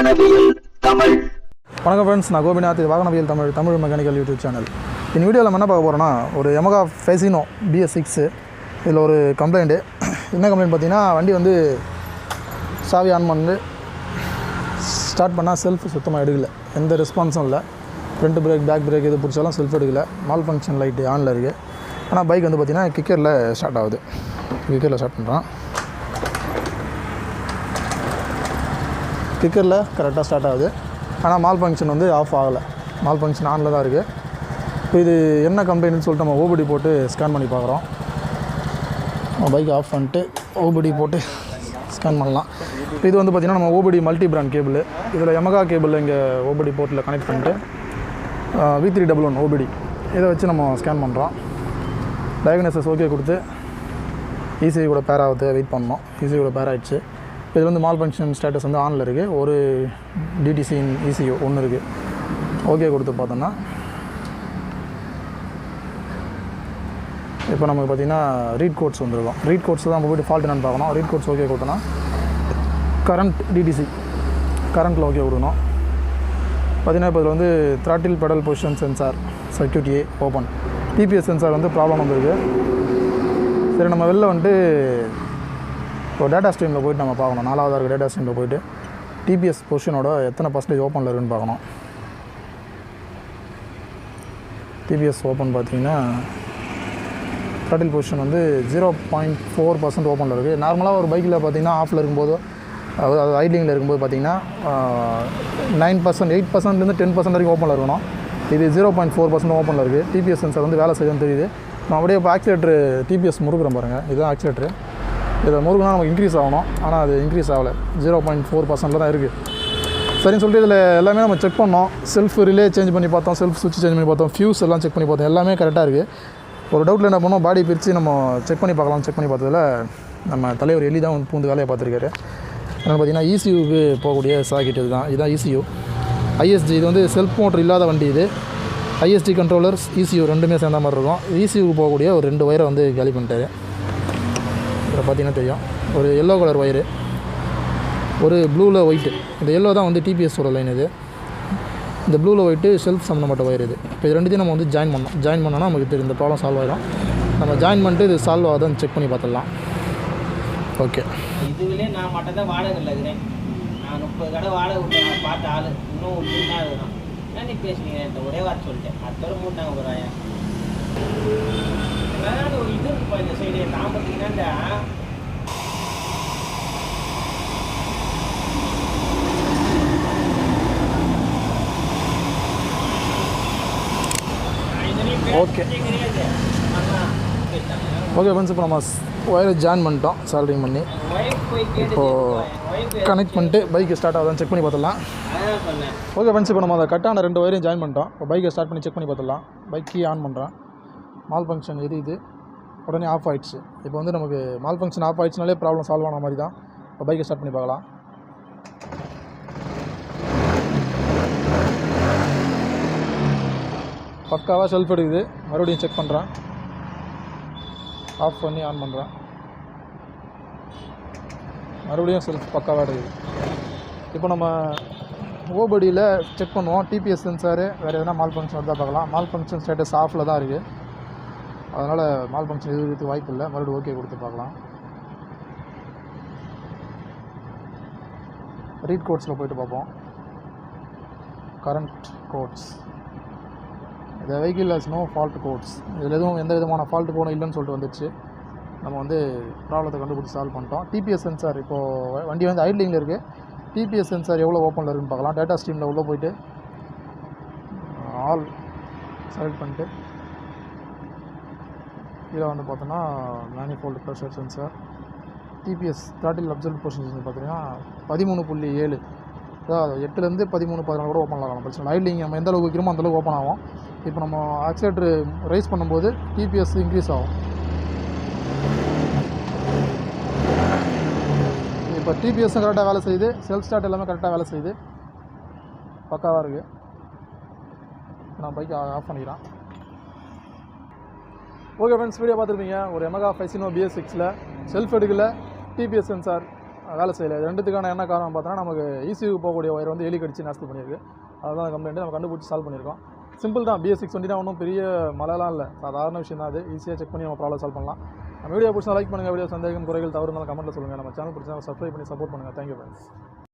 வாகனவியல் தமிழ். வணக்கம் ஃப்ரெண்ட்ஸ், நான் Gopinath. Vahanaviyal Tamil mechanical YouTube channel. இந்த வீடியோவில் நம்ம என்ன பார்க்க போகிறோன்னா, ஒரு YAMAHA FASCINO BS6 இதில் ஒரு கம்ப்ளைண்ட்டு. என்ன கம்ப்ளைண்ட் பார்த்தீங்கன்னா, வண்டி வந்து சாவி ஆன் பண்ணி ஸ்டார்ட் பண்ணால் செல்ஃப் சுத்தமாக எடுக்கலை, எந்த ரெஸ்பான்ஸும் இல்லை. ஃப்ரண்ட் பிரேக் பேக் பிரேக் எது பிடிச்சாலும் செல்ஃப் எடுக்கலை. மால் ஃபங்க்ஷன் லைட்டு ஆனில் இருக்குது. ஆனால் பைக் வந்து பார்த்திங்கன்னா கிக்கரில் ஸ்டார்ட் ஆகுது. கிக்கரில் ஸ்டார்ட் பண்ணுறான். கிக்கரில் கரெக்டாக ஸ்டார்ட் ஆகுது. ஆனால் மால் ஃபங்க்ஷன் வந்து ஆஃப் ஆகலை. மால் ஃபங்க்ஷன் ஆனில் தான் இருக்குது. இப்போ இது என்ன கம்ப்ளைண்ட்னு சொல்லிட்டு நம்ம ஓபிடி போட்டு ஸ்கேன் பண்ணி பார்க்குறோம். பைக் ஆஃப் பண்ணிட்டு ஓபிடி போட்டு ஸ்கேன் பண்ணலாம். இப்போ இது வந்து பார்த்திங்கன்னா நம்ம ஓபிடி மல்டி பிராண்ட் கேபிள். இதில் YAMAHA கேபிள் இங்கே ஓபிடி போர்ட்டில் கனெக்ட் பண்ணிட்டு V311 ஓபிடி இதை வச்சு நம்ம ஸ்கேன் பண்ணுறோம். டயக்னோசிஸ் ஓகே கொடுத்து ECU கூட பேர் ஆகுது, வெயிட் பண்ணோம். ECU கூட பேர் ஆகிடுச்சு. இதில் வந்து மால் ஃபங்க்ஷன் ஸ்டேட்டஸ் வந்து ஆனில் இருக்குது. ஒரு DTC ECU ஒன்று இருக்குது. ஓகே கொடுத்து பார்த்தோன்னா இப்போ நமக்கு பார்த்திங்கன்னா ரீட் கோட்ஸ் வந்துருக்கும். ரீட் கோட்ஸ் தான் நம்ம போய்ட்டு ஃபால்ட் என்னென்னு பார்க்கணும். ரீட் கோட்ஸ் ஓகே கொடுத்தோன்னா கரண்ட் DTC கரண்ட்டில் ஓகே கொடுக்கணும். பார்த்திங்கன்னா இப்போ இதில் வந்து throttle pedal position sensor circuit A open. TPS sensor வந்து ப்ராப்ளம் வந்துருக்கு. சரி, நம்ம வெளில வந்துட்டு இப்போ டேட்டா ஸ்ட்ரீமில் போய்ட்டு நம்ம பார்க்கணும். 4வது இருக்க டேட்டா ஸ்ட்ரீமில் போய்ட்டு TPS பொசிஷனோட எத்தனை % ஓப்பனில் இருக்குன்னு பார்க்கணும். TPS ஓப்பன் பார்த்திங்கன்னா த்ராட்டில் பொசிஷன் வந்து 0.4% ஓப்பனில் இருக்குது. நார்மலாக ஒரு பைக்கில் பார்த்திங்கன்னா ஆஃபில் இருக்கும்போது, அதாவது ஐட்லிங்கில் இருக்கும்போது பார்த்திங்கன்னா 9%, 8%லேருந்து 10% வரைக்கும் ஓப்பனில் இருக்கணும். இது 0.4% ஓப்பனில் இருக்குது. TPS சென்சார் வந்து வேலை செய்யுதுன்னு தெரியுது. நம்ம அப்படியே இப்போ ஆக்சிலேட்ரு TPS முறுக்குறோம் பாருங்கள். இதுதான் ஆக்சிலேட்ரு. இதை முறுக்குனா நமக்கு இன்க்ரீஸ் ஆகணும். ஆனால் அது இன்க்ரீஸ் ஆகலை, 0.4% தான் இருக்குது. சரின்னு சொல்லிட்டு இதில் எல்லாமே நம்ம செக் பண்ணோம். செல்ஃப் ரிலே சேஞ்ச் பண்ணி பார்த்தோம், செல்ஃப் சுவிட்ச் சேஞ்ச் பண்ணி பார்த்தோம், ஃபியூஸ் எல்லாம் செக் பண்ணி பார்த்தோம். எல்லாமே கரெக்டாக இருக்குது. ஒரு டவுட்டில் என்ன பண்ணோம், பாடி பிரித்து நம்ம செக் பண்ணி பார்க்கலாம். செக் பண்ணி பார்த்ததில் நம்ம தலைவர் எலி தான் வந்து பூந்து வேலையை பார்த்துருக்காரு. அதனால் பார்த்திங்கன்னா ECUக்கு போகக்கூடிய சாக்கெட் இது தான். இதுதான் ECU. ISG இது வந்து செல்ஃப் மோட்டர் இல்லாத வண்டி. இது ISG கண்ட்ரோலர்ஸ் ECU ரெண்டுமே சேர்ந்த மாதிரி இருக்கும். ECUக்கு போகக்கூடிய ஒரு 2 ஒயரை வந்து காலி பண்ணிட்டாரு. இதில் பார்த்திங்கன்னா தெரியும், ஒரு எல்லோ கலர் ஒயரு, ஒரு ப்ளூவில் ஒயிட்டு. இந்த எல்லோ தான் வந்து TPSோட லைன். இது இந்த ப்ளூவில் ஒயிட்டு செல்ஃப் சம்மந்தப்பட்ட ஒயர். இது இப்போ இது ரெண்டுத்தையும் நம்ம வந்து ஜாயின் பண்ணோம். ஜாயின் பண்ணோன்னா நமக்கு தெரியும் இந்த ப்ராப்ளம் சால்வ் ஆகிடும். நம்ம ஜாயின் பண்ணிட்டு இது சால்வ் ஆகுதுன்னு செக் பண்ணி பார்த்துடலாம். ஓகே, இதுவிலே நான் மட்டும் தான் வாடகை இருக்கிறேன். நான் 30 கடை வாடகை விட்டேன். பார்த்த ஆள் இன்னும் விட்டுனா அதுதான். என்ன நீ பேசுனீங்க என்கிட்ட ஒரே வார்த்தை சொல்லிட்டேன். அடுத்த மூட்டாங்க ஒரு ஆயா ஒரு இது இருக்குப்பா இந்த சைடு நான் பார்த்தீங்கன்னா ஓகே ஓகே ஃப்ரெண்ட்ஸ், இப்போ நம்ம ஒயரை ஜாயின் பண்ணிட்டோம். சால்டிங் பண்ணி இப்போது கனெக்ட் பண்ணிட்டு பைக்கு ஸ்டார்ட் ஆகுதான்னு செக் பண்ணி பார்த்துடலாம். ஓகே ஃப்ரெண்ட்ஸ், இப்போ நம்ம அதை கட்டான 2 ஒயரையும் ஜாயின் பண்ணிட்டோம். இப்போ பைக்கை ஸ்டார்ட் பண்ணி செக் பண்ணி பார்த்துடலாம். பைக் கீ ஆன் பண்ணுறேன். மால் ஃபங்க்ஷன் இது உடனே ஆஃப் ஆகிடுச்சு. இப்போ வந்து நமக்கு மால் ஃபங்க்ஷன் ஆஃப் ஆகிடுச்சுனாலே ப்ராப்ளம் சால்வ் ஆன மாதிரி தான். இப்போ பைக்கை ஸ்டார்ட் பண்ணி பார்க்கலாம். பக்காவாக செல்ஃப் எடுக்குது. மறுபடியும் செக் பண்ணுறேன். ஆஃப் பண்ணி ஆன் பண்ணுறேன். மறுபடியும் செல்ஃப் பக்காவாக எடுக்குது. இப்போ நம்ம ஓபடியில் செக் பண்ணுவோம். TPS சென்சாரு வேறு எதனா மால் ஃபங்க்ஷன் தான் பார்க்கலாம். மால் ஃபங்க்ஷன் ஸ்டேட்டஸ் ஆஃபில் தான் இருக்குது. அதனால் மால் ஃபங்க்ஷன் எதுக்கு வாய்ப்பு இல்லை. மறுபடியும் ஓகே கொடுத்து பார்க்கலாம். ரீட் கோட்ஸில் போய்ட்டு பார்ப்போம். கரண்ட் கோட்ஸ், இந்த vehicle has no fault codes. இதில் எதுவும் எந்த விதமான ஃபால்ட் கோடும் இல்லைன்னு சொல்லிட்டு வந்துச்சு. நம்ம வந்து ப்ராப்ளத்தை கண்டுபிடிச்சி சால்வ் பண்ணிட்டோம். TPS சென்சார் இப்போது வண்டி வந்து ஐட்லிங்கில் இருக்குது. TPS சென்சார் எவ்வளோ ஓப்பனில் இருக்குன்னு பார்க்கலாம். டேட்டா ஸ்ட்ரீமில் உள்ளே போய்ட்டு ஆல் செலக்ட் பண்ணிட்டு இதில் வந்து பார்த்தோன்னா manifold pressure sensor TPS throttle observe position பார்த்தீங்கன்னா 13.7, அதாவது 8லேருந்து 13, 14 கூட ஓப்பன் ஆகலாம். பிரச்சனை ஐட்லிங் நம்ம எந்த அளவுக்கு வைக்கிறோமோ அந்தளவுக்கு ஓப்பன் ஆகும். இப்போ நம்ம ஆக்சிலேட்டர் ரைஸ் பண்ணும்போது TPS இன்க்ரீஸ் ஆகும். இப்போ TPSம் கரெக்டாக வேலை செய்யுது. செல்ஃப் ஸ்டார்ட் எல்லாமே கரெக்டாக வேலை செய்யுது. பக்காவாக இருக்குது. நான் பைக் ஆஃப் பண்ணிக்கிறேன். ஓகே ஃப்ரெண்ட்ஸ், வீடியோ பார்த்துருப்பீங்க. ஒரு YAMAHA FASCINO BS6ல் செல்ஃப் எடுக்கல, TPS சென்சார் வேலை செய்யலை. இது ரெண்டுத்துக்கான என்ன காரணம் பார்த்தோன்னா நமக்கு ECU போகக்கூடிய ஒயர் வந்து எலி கடிச்சு நாஸ்தி பண்ணியிருக்கு. அதுதான் கம்ப்ளைண்ட்டு நம்ம கண்டுபிடிச்சி சால்வ் பண்ணியிருக்கோம். சிம்பிள் தான். BS6 வண்டினா ஒன்றும் பெரிய மழைலாம் இல்லை, சாதாரண விஷயம் தான். அது ஈஸியாக செக் பண்ணி நம்ம ப்ராப்ளம் சால்வ் பண்ணலாம். நம்ம வீடியோ பிடிச்சா லைக் பண்ணுங்கள். வீடியோ சந்தேகம் குறைகள் தவறு இருந்தாலும் கமெண்ட்டில் சொல்லுங்கள். நம்ம சேனல் பிடிச்சா சப்ஸ்கிரைப் பண்ணி சப்போர்ட் பண்ணுங்கள். Thank you friends.